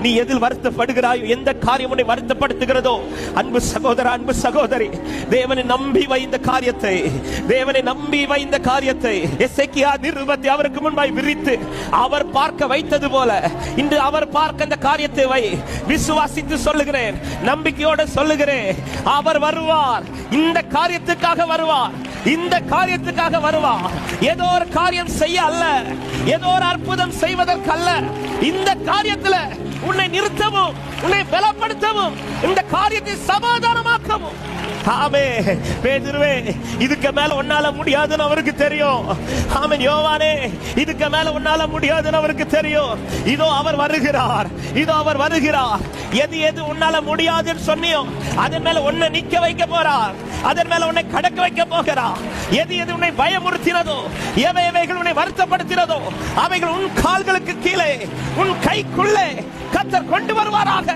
நீ எதில் வருத்தப்படுகிறாயோ, எந்த காரியம் உன்னை வருத்தப்படுத்துகிறதோ, அன்பு சகோதரா, அன்பு சகோதரி, தேவனை நம்பி வைந்த காரியத்தை, தேவனை நம்பி வைந்த காரியத்தை எசேக்கியா நிருபத்தை அவருக்கு முன்பாய் விரித்து அவர் பார்க்க வைத்தது போல இன்று அவர் பார்க்க அந்த காரியத்தை வை. விசுவாசித்து சொல்லுகிறேன், நம்பிக்கையோடு சொல்லுகிறேன், அவர் வருவார். இந்த காரியத்துக்காக வருவார், இந்த காரியத்துக்காக வருவார். ஏதோ ஒரு காரியம் செய்ய அல்ல, ஏதோ ஒரு அற்புதம் செய்வதற்கு அல்ல, இந்த காரியத்தில் உன்னை நிறுத்தவும், உன்னை பலப்படுத்தவும், இந்த காரியத்தை சமாதானமாக்கவும். ஆமே பேதுருவே, இதுக்கு மேல உன்னால முடியாதுன்னு அவருக்கு தெரியும். ஆமென். யோவானே, இதுக்கு மேல உன்னால முடியாதுன்னு அவருக்கு தெரியும். இதோ அவர் வருகிறார், இதோ அவர் வருகிறார். எது எது உன்னால முடியாதுன்னு சொன்னியோ அதன் மேல உன்னை நிக்க வைக்க போறார், அதன் மேல உன்னை கடக்க வைக்க போகிறார். எது எது உன்னை பயமுறுத்தினதோ, எவைகள் உன்னை வருத்தப்படுத்தினதோ, அவைகள் உன் கால்களுக்கு கீழே, உன் கைக்குள்ளே கர்த்தர் கொண்டு வருவாராக.